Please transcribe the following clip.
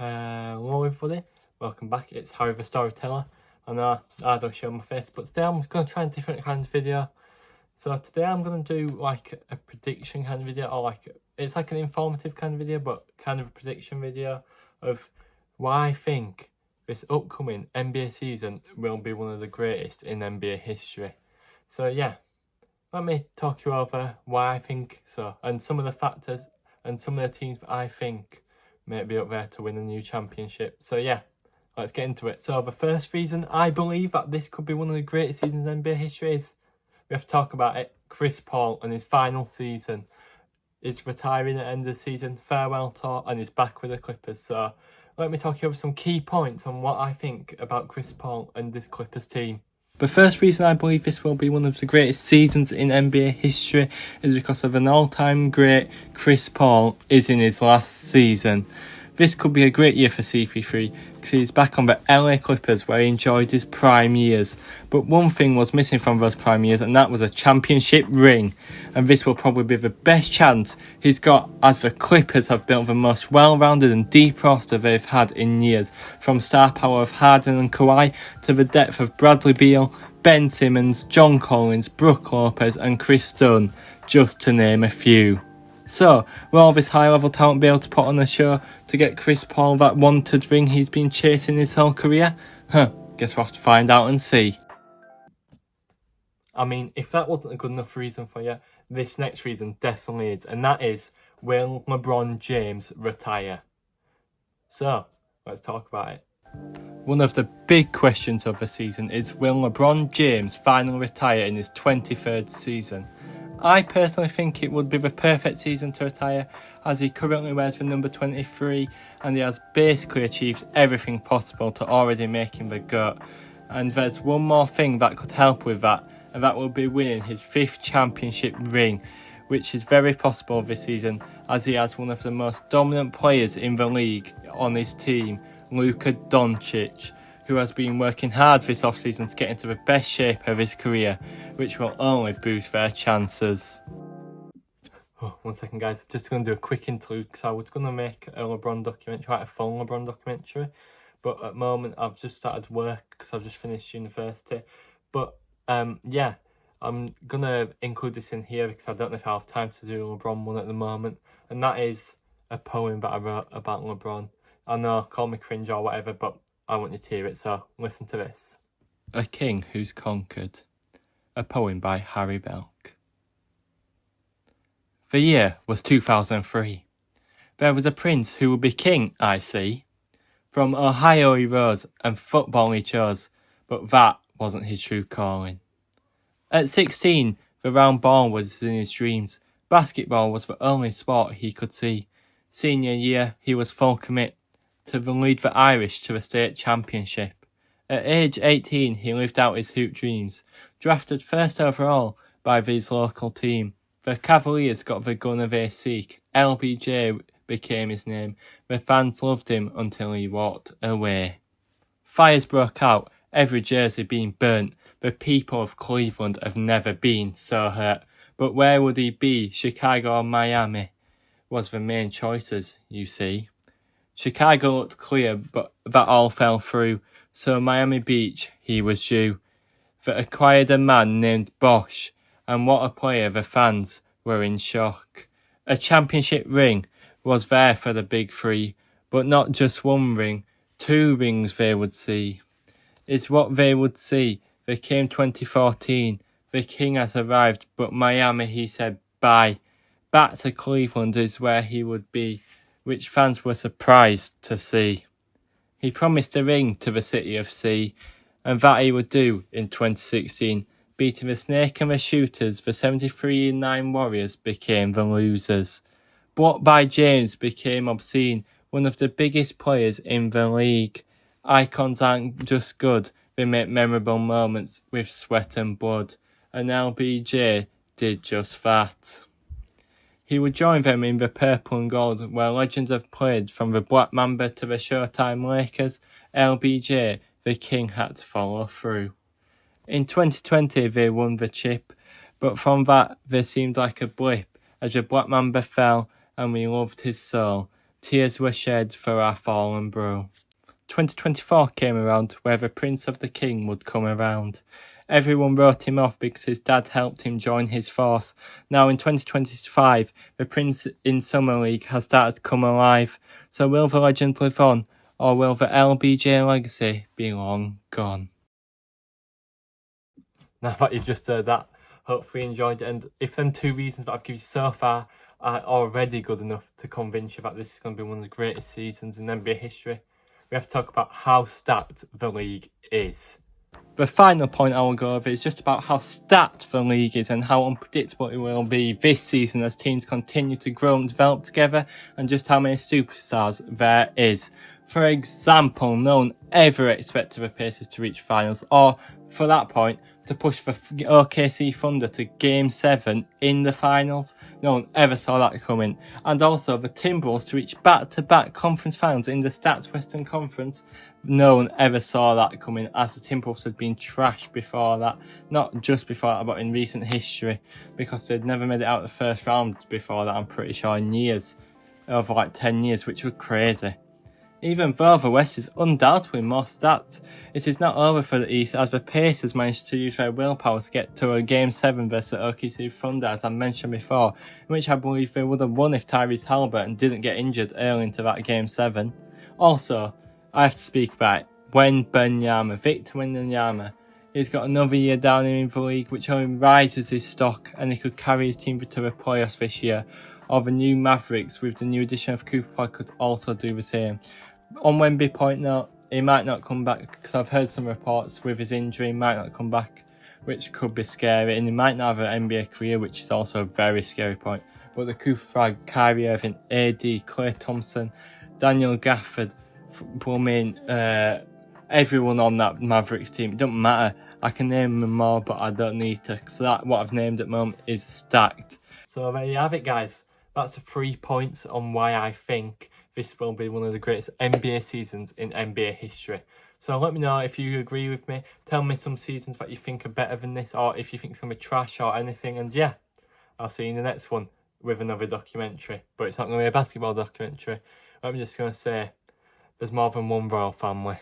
Hello everybody, welcome back. It's Harry the Storyteller. I know I don't show my face, but today I'm going to try a different kind of video. So today I'm going to do like a prediction kind of video, or it's like an informative kind of video, but kind of a prediction video of why I think this upcoming NBA season will be one of the greatest in NBA history. So yeah, let me talk you over why I think so, and some of the factors and some of the teams that I think may be up there to win a new championship. So yeah, let's get into it. So the first reason I believe that this could be one of the greatest seasons in NBA history is, we have to talk about it, Chris Paul and his final season. He's retiring at the end of the season, farewell tour, and he's back with the Clippers. So let me talk you over some key points on what I think about Chris Paul and this Clippers team. The first reason I believe this will be one of the greatest seasons in NBA history is because of an all-time great. Chris Paul is in his last season. This could be a great year for CP3 because he's back on the LA Clippers where he enjoyed his prime years. But one thing was missing from those prime years, and that was a championship ring. And this will probably be the best chance he's got, as the Clippers have built the most well-rounded and deep roster they've had in years. From star power of Harden and Kawhi to the depth of Bradley Beal, Ben Simmons, John Collins, Brook Lopez and Chris Dunn, just to name a few. So, will all this high-level talent be able to put on a show to get Chris Paul that wanted ring he's been chasing his whole career? Guess we'll have to find out and see. I mean, if that wasn't a good enough reason for you, this next reason definitely is, and that is, will LeBron James retire? So, let's talk about it. One of the big questions of the season is, will LeBron James finally retire in his 23rd season? I personally think it would be the perfect season to retire, as he currently wears the number 23 and he has basically achieved everything possible to already make him the GOAT. And there's one more thing that could help with that, and that will be winning his 5th championship ring, which is very possible this season, as he has one of the most dominant players in the league on his team, Luka Doncic, who has been working hard this offseason to get into the best shape of his career, which will only boost their chances. Oh, 1 second guys, just going to do a quick interlude because I was going to make a LeBron documentary, like a full LeBron documentary, but at the moment I've just started work because I've just finished university. But yeah, I'm going to include this in here because I don't know if I have time to do a LeBron one at the moment, and that is a poem that I wrote about LeBron. I know, call me cringe or whatever, but I want you to hear it, so listen to this. A King Who's Conquered. A poem by Harry Belk. The year was 2003. There was a prince who would be king, I see. From Ohio he rose, and football he chose, but that wasn't his true calling. At 16, the round ball was in his dreams. Basketball was the only sport he could see. Senior year, he was full commit to lead the Irish to the state championship. At age 18, he lived out his hoop dreams. Drafted first overall by his local team, the Cavaliers got the gun of a seek. LBJ became his name. The fans loved him until he walked away. Fires broke out, every jersey being burnt. The people of Cleveland have never been so hurt. But where would he be, Chicago or Miami? Was the main choices, you see. Chicago looked clear, but that all fell through, so Miami Beach he was due. That acquired a man named Bosh, and what a player, the fans were in shock. A championship ring was there for the big three, but not just one ring, 2 rings they would see. It's what they would see. They came 2014, the king has arrived, but Miami he said bye. Back to Cleveland is where he would be, which fans were surprised to see. He promised a ring to the City of C, and that he would do in 2016. Beating the Snake and the Shooters, the 73-9 Warriors became the losers. Blocked by James became obscene, one of the biggest players in the league. Icons aren't just good, they make memorable moments with sweat and blood, and LBJ did just that. He would join them in the purple and gold, where legends have played, from the Black Mamba to the Showtime Lakers. LBJ, the king, had to follow through. In 2020 they won the chip, but from that there seemed like a blip, as the Black Mamba fell and we loved his soul. Tears were shed for our fallen bro. 2024 came around where the Prince of the King would come around. Everyone wrote him off because his dad helped him join his force. Now in 2025, the Prince in Summer League has started to come alive. So will the legend live on, or will the LBJ legacy be long gone? Now that you've just heard that, hopefully you enjoyed it. And if them 2 reasons that I've given you so far are already good enough to convince you that this is going to be one of the greatest seasons in NBA history, we have to talk about how stacked the league is. The final point I will go over is just about how stacked the league is and how unpredictable it will be this season as teams continue to grow and develop together, and just how many superstars there is. For example, no one ever expected the Pacers to reach finals, or for that point, to push the OKC Thunder to Game 7 in the finals. No one ever saw that coming. And also the Timberwolves to reach back-to-back conference finals in the stacked Western Conference. No one ever saw that coming, as the Timberwolves had been trashed before that. Not just before that, but in recent history, because they'd never made it out of the first round before that, I'm pretty sure, in years. Over like 10 years, which was crazy. Even though the West is undoubtedly more stacked, it is not over for the East, as the Pacers managed to use their willpower to get to a Game 7 versus the OKC Thunder, as I mentioned before, in which I believe they would have won if Tyrese Haliburton didn't get injured early into that Game 7. Also, I have to speak about Wembanyama, Victor Wembanyama. He's got another year down here in the league, which only rises his stock, and he could carry his team to the playoffs this year. Or the new Mavericks, with the new addition of Cooper Flag, could also do the same. On Wemby point now, he might not come back, because I've heard some reports with his injury, he might not come back, which could be scary, and he might not have an NBA career, which is also a very scary point. But the Cooper Flag, Kyrie Irving, AD, Klay Thompson, Daniel Gafford, everyone on that Mavericks team, it doesn't matter. I can name them all, but I don't need to, because that what I've named at the moment is stacked. So there you have it, guys. That's the 3 points on why I think this will be one of the greatest NBA seasons in NBA history. So let me know if you agree with me. Tell me some seasons that you think are better than this, or if you think it's going to be trash or anything. And yeah, I'll see you in the next one with another documentary. But it's not going to be a basketball documentary. I'm just going to say, there's more than one royal family.